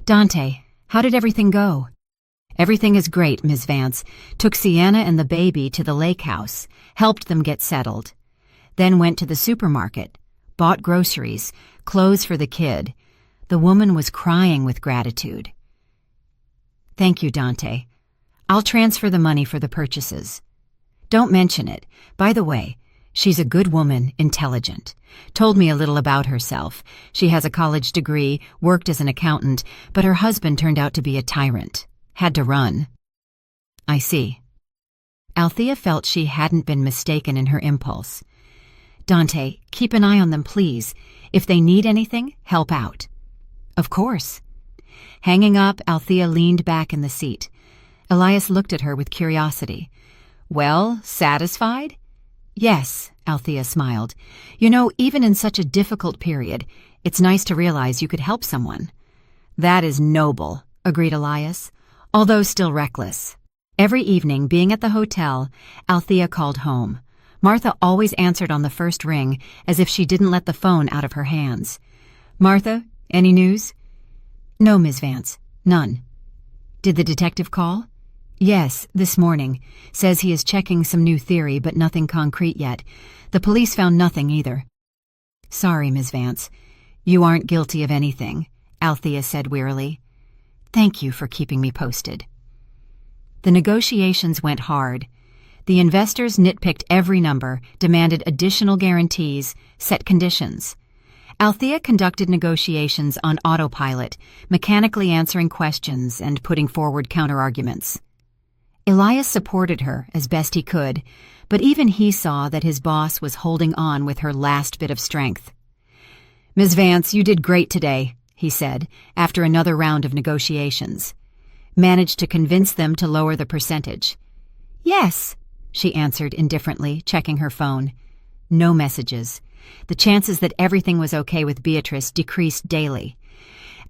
Dante, how did everything go? Everything is great, Ms. Vance. Took Sienna and the baby to the lake house, helped them get settled. Then went to the supermarket, bought groceries, clothes for the kid. The woman was crying with gratitude. Thank you, Dante. I'll transfer the money for the purchases. Don't mention it. By the way, She's a good woman, intelligent. Told me a little about herself. She has a college degree, worked as an accountant, but her husband turned out to be a tyrant. Had to run. I see. Althea felt she hadn't been mistaken in her impulse. Dante, keep an eye on them, please. If they need anything, help out. Of course. Hanging up, Althea leaned back in the seat. Elias looked at her with curiosity. Well, satisfied? Yes, Althea smiled. You know, even in such a difficult period, it's nice to realize you could help someone. That is noble, agreed Elias, although still reckless. Every evening, being at the hotel, Althea called home. Martha always answered on the first ring, as if she didn't let the phone out of her hands. Martha, any news? No, Miss Vance, none. Did the detective call? Yes, this morning. Says he is checking some new theory, but nothing concrete yet. The police found nothing either. Sorry, Miss Vance. You aren't guilty of anything, Althea said wearily. Thank you for keeping me posted. The negotiations went hard. The investors nitpicked every number, demanded additional guarantees, set conditions. Althea conducted negotiations on autopilot, mechanically answering questions and putting forward counterarguments. Elias supported her as best he could, but even he saw that his boss was holding on with her last bit of strength. Ms. Vance, you did great today, he said, after another round of negotiations. Managed to convince them to lower the percentage. Yes, she answered indifferently, checking her phone. No messages. The chances that everything was okay with Beatrice decreased daily.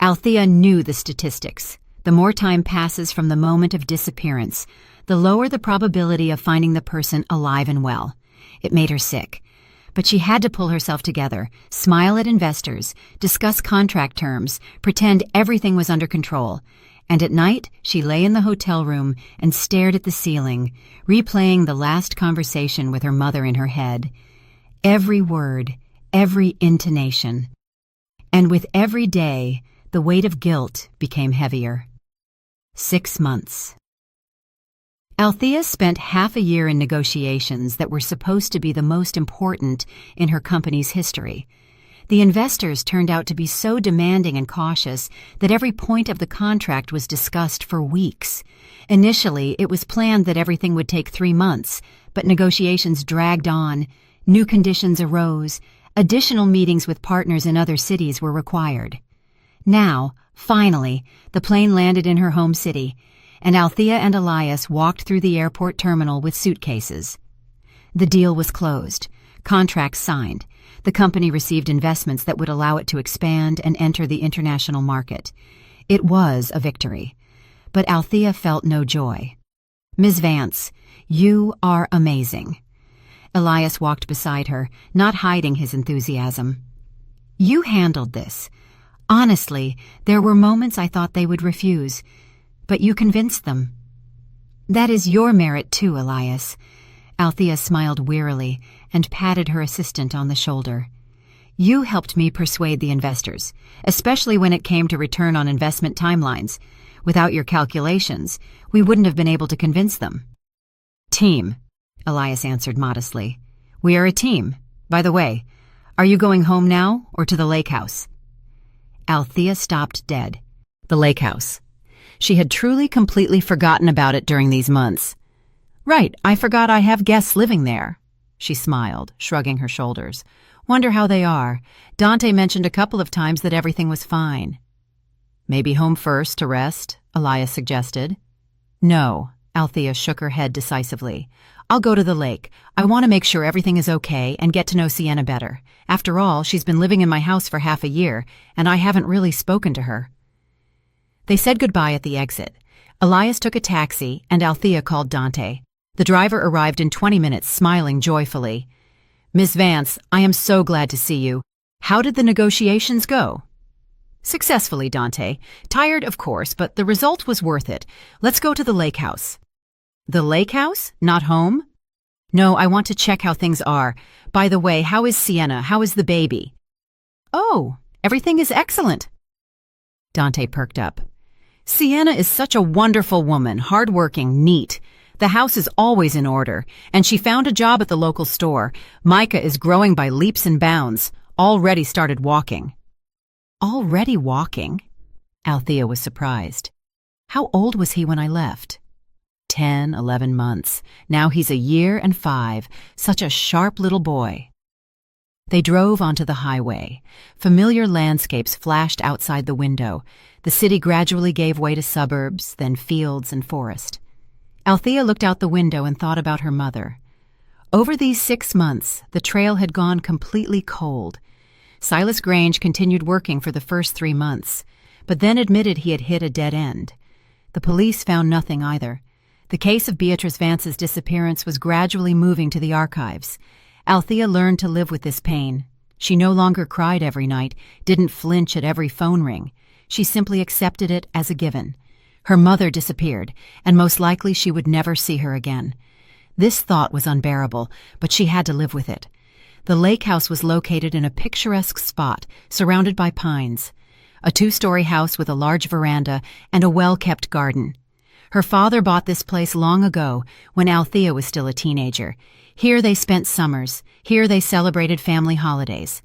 Althea knew the statistics. The more time passes from the moment of disappearance, the lower the probability of finding the person alive and well. It made her sick. But she had to pull herself together, smile at investors, discuss contract terms, pretend everything was under control. And at night, she lay in the hotel room and stared at the ceiling, replaying the last conversation with her mother in her head. Every word, every intonation. And with every day, the weight of guilt became heavier. 6 months. Althea spent half a year in negotiations that were supposed to be the most important in her company's history. The investors turned out to be so demanding and cautious that every point of the contract was discussed for weeks. Initially, it was planned that everything would take 3 months, but negotiations dragged on, new conditions arose, additional meetings with partners in other cities were required. Now, finally, the plane landed in her home city, and Althea and Elias walked through the airport terminal with suitcases. The deal was closed, contracts signed. The company received investments that would allow it to expand and enter the international market. It was a victory. But Althea felt no joy. Ms. Vance, you are amazing. Elias walked beside her, not hiding his enthusiasm. You handled this. Honestly, there were moments I thought they would refuse, but you convinced them. That is your merit too, Elias. Althea smiled wearily and patted her assistant on the shoulder. You helped me persuade the investors, especially when it came to return on investment timelines. Without your calculations, we wouldn't have been able to convince them. Team, Elias answered modestly. We are a team. By the way, are you going home now or to the lake house? Althea stopped dead. The lake house. She had truly completely forgotten about it during these months. Right, I forgot I have guests living there. She smiled, shrugging her shoulders. Wonder how they are. Dante mentioned a couple of times that everything was fine. Maybe home first to rest, Elias suggested. No, Althea shook her head decisively. I'll go to the lake. I want to make sure everything is okay and get to know Sienna better. After all, she's been living in my house for half a year, and I haven't really spoken to her. They said goodbye at the exit. Elias took a taxi, and Althea called Dante. The driver arrived in 20 minutes, smiling joyfully. Miss Vance, I am so glad to see you. How did the negotiations go? Successfully, Dante. Tired, of course, but the result was worth it. Let's go to the lake house. The lake house? Not home? No, I want to check how things are. By the way, how is Sienna? How is the baby? Oh, everything is excellent. Dante perked up. Sienna is such a wonderful woman, hardworking, neat. The house is always in order, and she found a job at the local store. Micah is growing by leaps and bounds, already started walking. Already walking? Althea was surprised. How old was he when I left? 10, 11 months. Now he's a year and 5, such a sharp little boy. They drove onto the highway. Familiar landscapes flashed outside the window. The city gradually gave way to suburbs, then fields and forest. Althea looked out the window and thought about her mother. Over these 6 months, the trail had gone completely cold. Silas Grange continued working for the first 3 months, but then admitted he had hit a dead end. The police found nothing either. The case of Beatrice Vance's disappearance was gradually moving to the archives. Althea learned to live with this pain. She no longer cried every night, didn't flinch at every phone ring. She simply accepted it as a given. Her mother disappeared, and most likely she would never see her again. This thought was unbearable, but she had to live with it. The lake house was located in a picturesque spot, surrounded by pines. A 2-story house with a large veranda and a well-kept garden. Her father bought this place long ago, when Althea was still a teenager. Here they spent summers. Here they celebrated family holidays.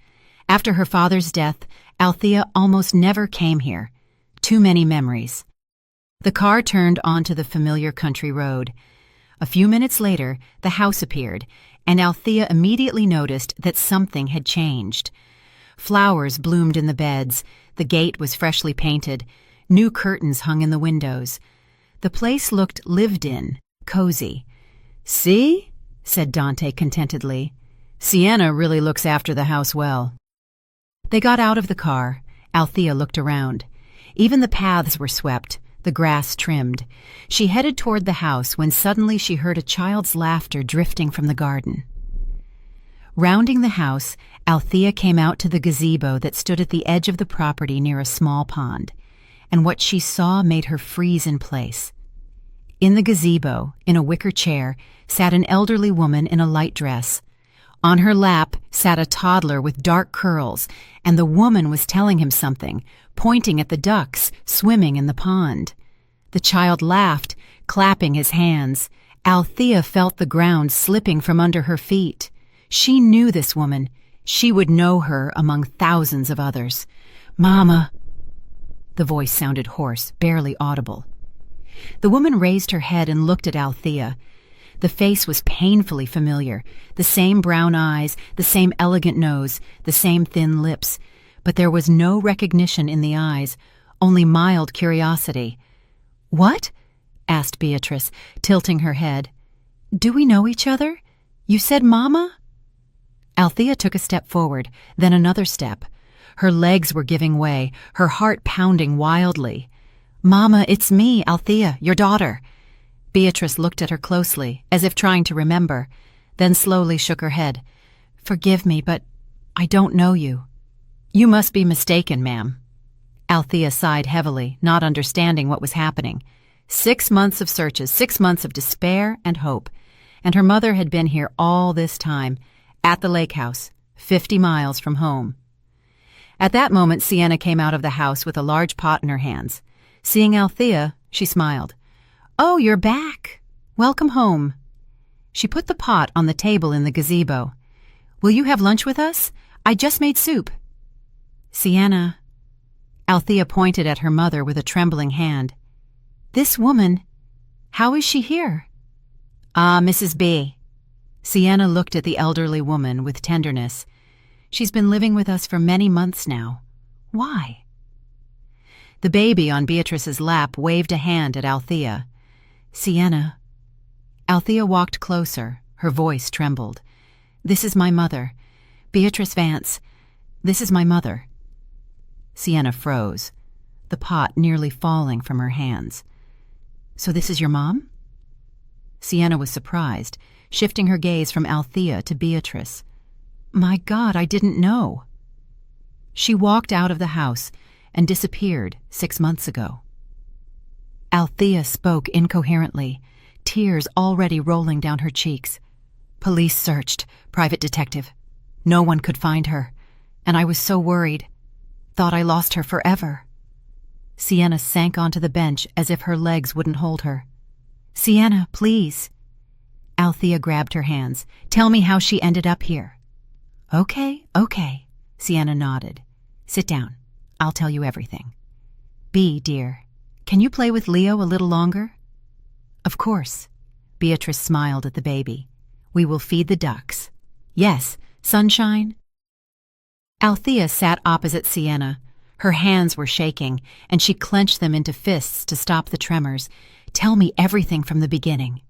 After her father's death, Althea almost never came here. Too many memories. The car turned onto the familiar country road. A few minutes later, the house appeared, and Althea immediately noticed that something had changed. Flowers bloomed in the beds, the gate was freshly painted, new curtains hung in the windows. The place looked lived in, cozy. "See?" said Dante contentedly. "Sienna really looks after the house well." They got out of the car. Althea looked around. Even the paths were swept, the grass trimmed. She headed toward the house when suddenly she heard a child's laughter drifting from the garden. Rounding the house, Althea came out to the gazebo that stood at the edge of the property near a small pond, and what she saw made her freeze in place. In the gazebo, in a wicker chair, sat an elderly woman in a light dress. On her lap sat a toddler with dark curls, and the woman was telling him something, pointing at the ducks swimming in the pond. The child laughed, clapping his hands. Althea felt the ground slipping from under her feet. She knew this woman. She would know her among thousands of others. "Mama." The voice sounded hoarse, barely audible. The woman raised her head and looked at Althea. The face was painfully familiar, the same brown eyes, the same elegant nose, the same thin lips, but there was no recognition in the eyes, only mild curiosity. "What?" asked Beatrice, tilting her head. "Do we know each other? You said Mama?" Althea took a step forward, then another step. Her legs were giving way, her heart pounding wildly. "Mama, it's me, Althea, your daughter." Beatrice looked at her closely, as if trying to remember, then slowly shook her head. "Forgive me, but I don't know you." "You must be mistaken, ma'am." Althea sighed heavily, not understanding what was happening. 6 months of searches, 6 months of despair and hope, and her mother had been here all this time, at the lake house, 50 miles from home. At that moment, Sienna came out of the house with a large pot in her hands. Seeing Althea, she smiled. "Oh, you're back. Welcome home." She put the pot on the table in the gazebo. "Will you have lunch with us? I just made soup." "Sienna." Althea pointed at her mother with a trembling hand. "This woman, how is she here?" "Ah, Mrs. B." Sienna looked at the elderly woman with tenderness. "She's been living with us for many months now. Why?" The baby on Beatrice's lap waved a hand at Althea. "Sienna." Althea walked closer. Her voice trembled. "This is my mother. Beatrice Vance. This is my mother." Sienna froze, the pot nearly falling from her hands. "So this is your mom?" Sienna was surprised, shifting her gaze from Althea to Beatrice. "My God, I didn't know." She walked out of the house and disappeared 6 months ago. Althea spoke incoherently, tears already rolling down her cheeks. "Police searched, private detective. No one could find her, and I was so worried. Thought I lost her forever." Sienna sank onto the bench as if her legs wouldn't hold her. Sienna, please. Althea grabbed her hands. Tell me how she ended up here. Okay. Sienna nodded. Sit down. I'll tell you everything. Bea, dear, can you play with Leo a little longer? Of course. Beatrice smiled at the baby. We will feed the ducks. Yes, Sunshine. Althea sat opposite Sienna. Her hands were shaking, and she clenched them into fists to stop the tremors. Tell me everything from the beginning.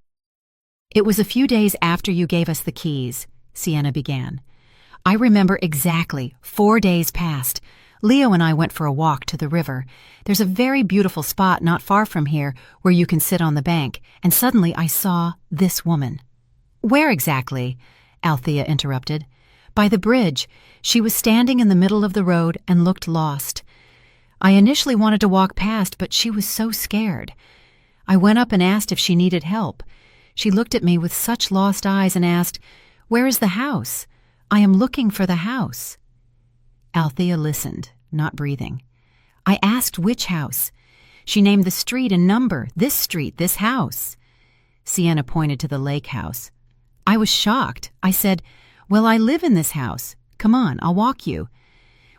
It was a few days after you gave us the keys, Sienna began. I remember exactly. 4 days passed. Leo and I went for a walk to the river. There's a very beautiful spot not far from here where you can sit on the bank, and suddenly I saw this woman. Where exactly? Althea interrupted. By the bridge. She was standing in the middle of the road and looked lost. I initially wanted to walk past, but she was so scared. I went up and asked if she needed help. She looked at me with such lost eyes and asked, "Where is the house? I am looking for the house." Althea listened, not breathing. I asked which house. She named the street and number. This street, this house. Sienna pointed to the lake house. I was shocked. I said, "Well, I live in this house. Come on, I'll walk you."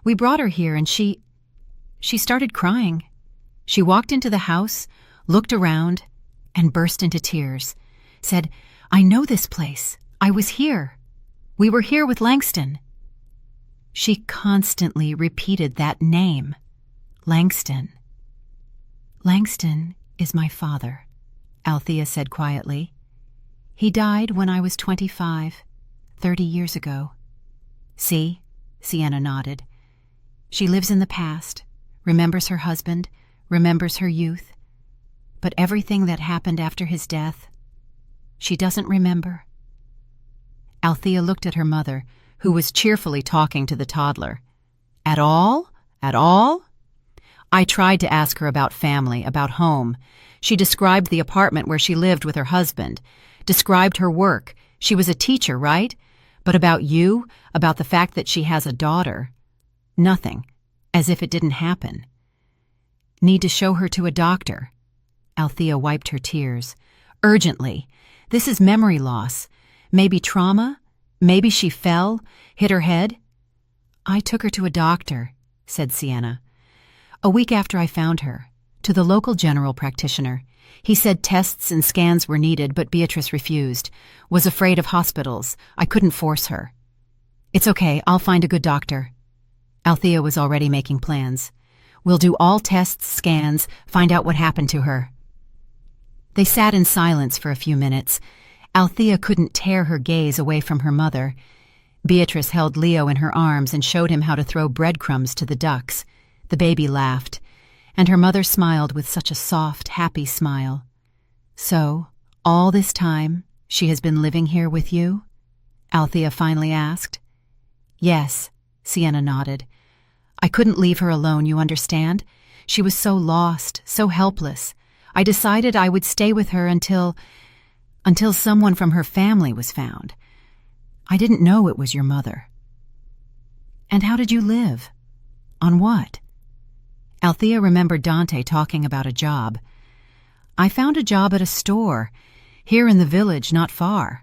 We brought her here and she started crying. She walked into the house, looked around, and burst into tears. Said, "I know this place. I was here. We were here with Langston." She constantly repeated that name, Langston. "Langston is my father," Althea said quietly. "He died when I was 25, 30 years ago." See? Sienna nodded. She lives in the past, remembers her husband, remembers her youth. But everything that happened after his death, she doesn't remember. Althea looked at her mother, who was cheerfully talking to the toddler. At all? At all? I tried to ask her about family, about home. She described the apartment where she lived with her husband, described her work. She was a teacher, right? But about you, about the fact that she has a daughter, nothing, as if it didn't happen. Need to show her to a doctor. Althea wiped her tears. Urgently. This is memory loss. Maybe trauma? Maybe she fell, hit her head? I took her to a doctor, said Sienna. A week after I found her, to the local general practitioner. He said tests and scans were needed, but Beatrice refused, was afraid of hospitals. I couldn't force her. It's okay, I'll find a good doctor. Althea was already making plans. We'll do all tests, scans, find out what happened to her. They sat in silence for a few minutes. Althea couldn't tear her gaze away from her mother. Beatrice held Leo in her arms and showed him how to throw breadcrumbs to the ducks. The baby laughed, and her mother smiled with such a soft, happy smile. So, all this time, she has been living here with you? Althea finally asked. Yes, Sienna nodded. I couldn't leave her alone, you understand? She was so lost, so helpless. I decided I would stay with her until someone from her family was found. I didn't know it was your mother. And how did you live? On what? Althea remembered Dante talking about a job. I found a job at a store, here in the village not far.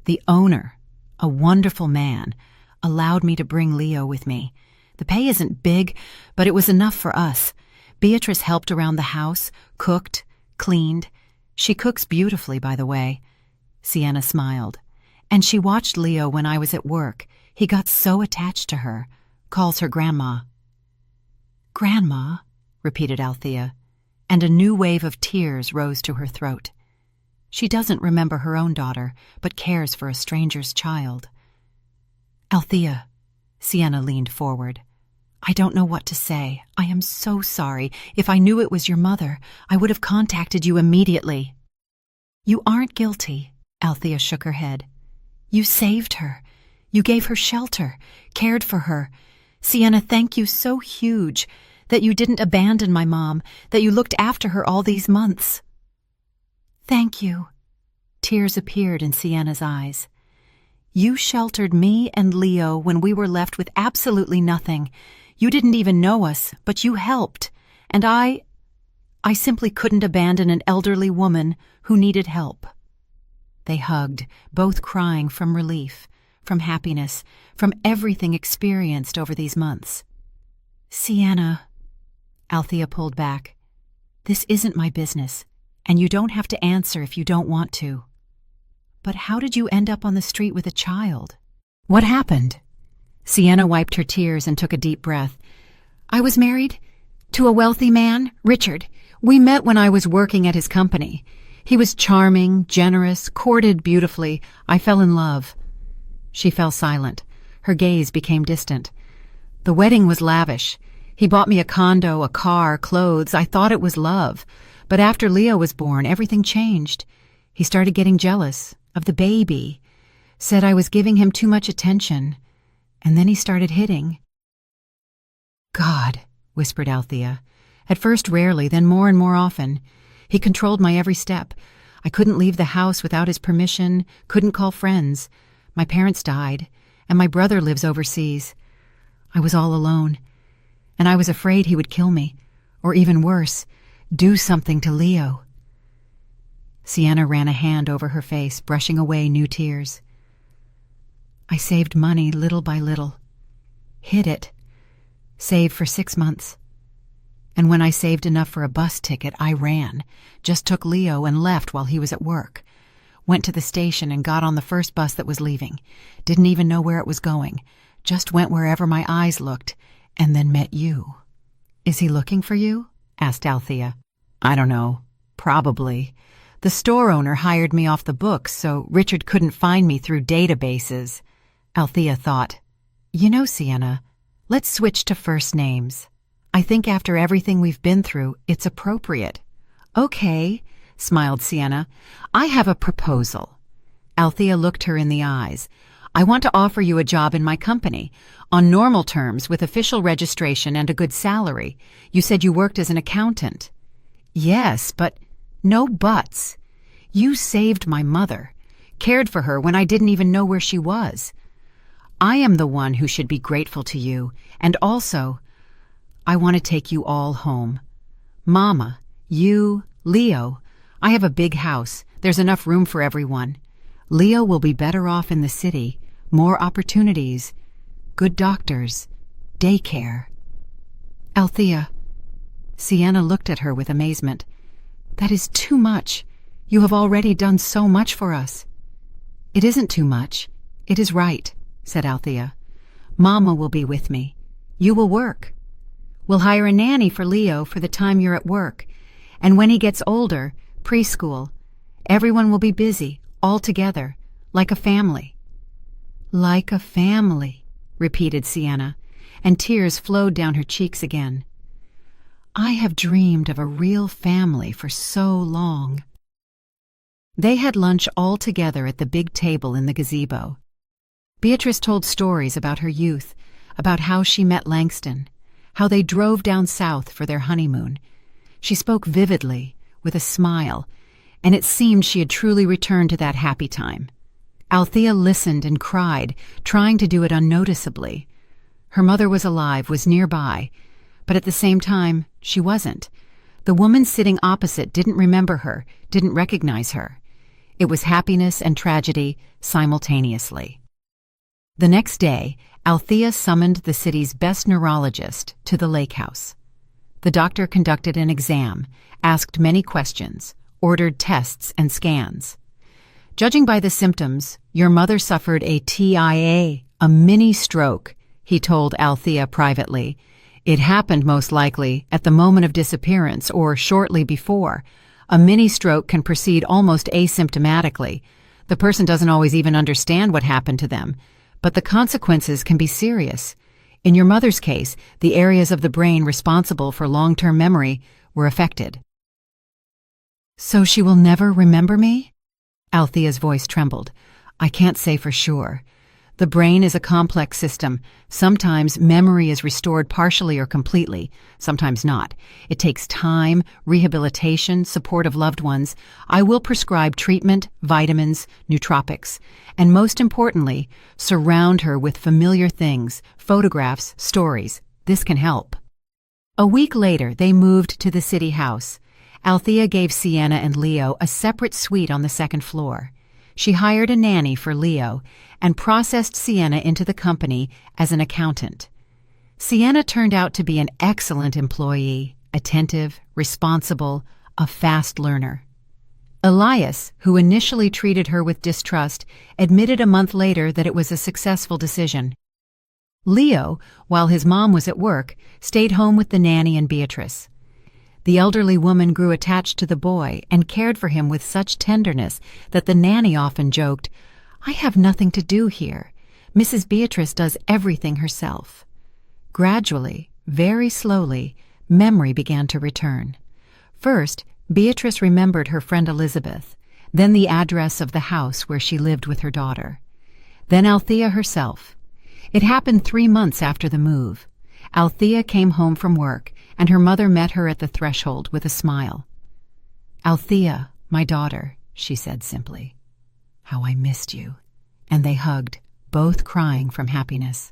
The owner, a wonderful man, allowed me to bring Leo with me. The pay isn't big, but it was enough for us. Beatrice helped around the house, cooked, cleaned. She cooks beautifully, by the way. Sienna smiled. And she watched Leo when I was at work. He got so attached to her. Calls her Grandma. Grandma, repeated Althea, and a new wave of tears rose to her throat. She doesn't remember her own daughter, but cares for a stranger's child. Althea, Sienna leaned forward. I don't know what to say. I am so sorry. If I knew it was your mother, I would have contacted you immediately. You aren't guilty, Althea shook her head. You saved her. You gave her shelter, cared for her. Sienna, thank you so huge that you didn't abandon my mom, that you looked after her all these months. Thank you. Tears appeared in Sienna's eyes. You sheltered me and Leo when we were left with absolutely nothing. You didn't even know us, but you helped. And I I simply couldn't abandon an elderly woman who needed help." They hugged, both crying from relief, from happiness, from everything experienced over these months. "Sienna," Althea pulled back, "this isn't my business, and you don't have to answer if you don't want to. But how did you end up on the street with a child? What happened?" Sienna wiped her tears and took a deep breath. "I was married to a wealthy man, Richard. We met when I was working at his company. He was charming, generous, courted beautifully. I fell in love." She fell silent. Her gaze became distant. "The wedding was lavish. He bought me a condo, a car, clothes. I thought it was love. But after Leo was born, everything changed. He started getting jealous of the baby, said I was giving him too much attention, and then he started hitting." "God," whispered Althea. "At first rarely, then more and more often. He controlled my every step. I couldn't leave the house without his permission, couldn't call friends. My parents died, and my brother lives overseas. I was all alone, and I was afraid he would kill me, or even worse, do something to Leo." Sienna ran a hand over her face, brushing away new tears. "I saved money little by little, hid it, saved for 6 months. And when I saved enough for a bus ticket, I ran, just took Leo and left while he was at work. Went to the station and got on the first bus that was leaving. Didn't even know where it was going. Just went wherever my eyes looked, and then met you." "Is he looking for you?" asked Althea. "I don't know. Probably. The store owner hired me off the books, so Richard couldn't find me through databases." Althea thought, "You know, Sienna, let's switch to first names. I think after everything we've been through, it's appropriate." "Okay," smiled Sienna. "I have a proposal." Althea looked her in the eyes. "I want to offer you a job in my company, on normal terms with official registration and a good salary. You said you worked as an accountant." "Yes, but—" "No buts. You saved my mother, cared for her when I didn't even know where she was. I am the one who should be grateful to you, and also, I want to take you all home. Mama, you, Leo. I have a big house. There's enough room for everyone. Leo will be better off in the city, more opportunities, good doctors, daycare." "Althea." Sienna looked at her with amazement. "That is too much. You have already done so much for us." "It isn't too much. It is right," said Althea. "Mama will be with me. You will work. We'll hire a nanny for Leo for the time you're at work, and when he gets older, preschool, everyone will be busy, all together, like a family." "Like a family," repeated Sienna, and tears flowed down her cheeks again. "I have dreamed of a real family for so long." They had lunch all together at the big table in the gazebo. Beatrice told stories about her youth, about how she met Langston, how they drove down south for their honeymoon. She spoke vividly, with a smile, and it seemed she had truly returned to that happy time. Althea listened and cried, trying to do it unnoticeably. Her mother was alive, was nearby, but at the same time, she wasn't. The woman sitting opposite didn't remember her, didn't recognize her. It was happiness and tragedy simultaneously. The next day, Althea summoned the city's best neurologist to the lake house. The doctor conducted an exam, asked many questions, ordered tests and scans. "Judging by the symptoms, your mother suffered a TIA, a mini stroke," he told Althea privately. "It happened most likely at the moment of disappearance or shortly before. A mini stroke can proceed almost asymptomatically. The person doesn't always even understand what happened to them, but the consequences can be serious. In your mother's case, the areas of the brain responsible for long-term memory were affected." "So she will never remember me?" Althea's voice trembled. "I can't say for sure. The brain is a complex system. Sometimes memory is restored partially or completely, sometimes not. It takes time, rehabilitation, support of loved ones. I will prescribe treatment, vitamins, nootropics, and most importantly, surround her with familiar things, photographs, stories. This can help." A week later, they moved to the city house. Althea gave Sienna and Leo a separate suite on the second floor. She hired a nanny for Leo and processed Sienna into the company as an accountant. Sienna turned out to be an excellent employee, attentive, responsible, a fast learner. Elias, who initially treated her with distrust, admitted a month later that it was a successful decision. Leo, while his mom was at work, stayed home with the nanny and Beatrice. The elderly woman grew attached to the boy and cared for him with such tenderness that the nanny often joked, "I have nothing to do here. Mrs. Beatrice does everything herself." Gradually, very slowly, memory began to return. First, Beatrice remembered her friend Elizabeth, then the address of the house where she lived with her daughter. Then Althea herself. It happened 3 months after the move. Althea came home from work, and her mother met her at the threshold with a smile. "Althea, my daughter," she said simply. "How I missed you." And they hugged, both crying from happiness.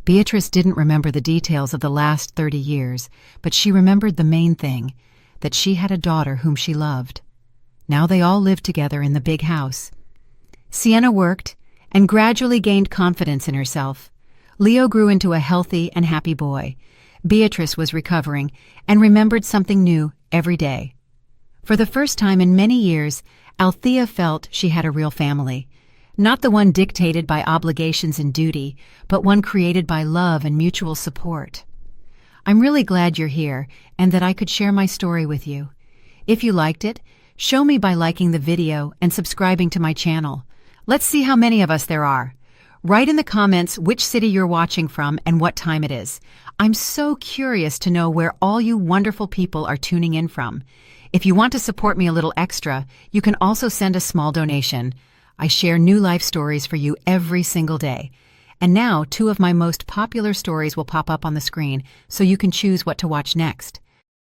Beatrice didn't remember the details of the last 30 years, but she remembered the main thing, that she had a daughter whom she loved. Now they all lived together in the big house. Sienna worked and gradually gained confidence in herself. Leo grew into a healthy and happy boy. Beatrice was recovering and remembered something new every day. For the first time in many years, Althea felt she had a real family. Not the one dictated by obligations and duty, but one created by love and mutual support. I'm really glad you're here and that I could share my story with you. If you liked it, show me by liking the video and subscribing to my channel. Let's see how many of us there are. Write in the comments which city you're watching from and what time it is. I'm so curious to know where all you wonderful people are tuning in from. If you want to support me a little extra, you can also send a small donation. I share new life stories for you every single day. And now 2 of my most popular stories will pop up on the screen, so you can choose what to watch next.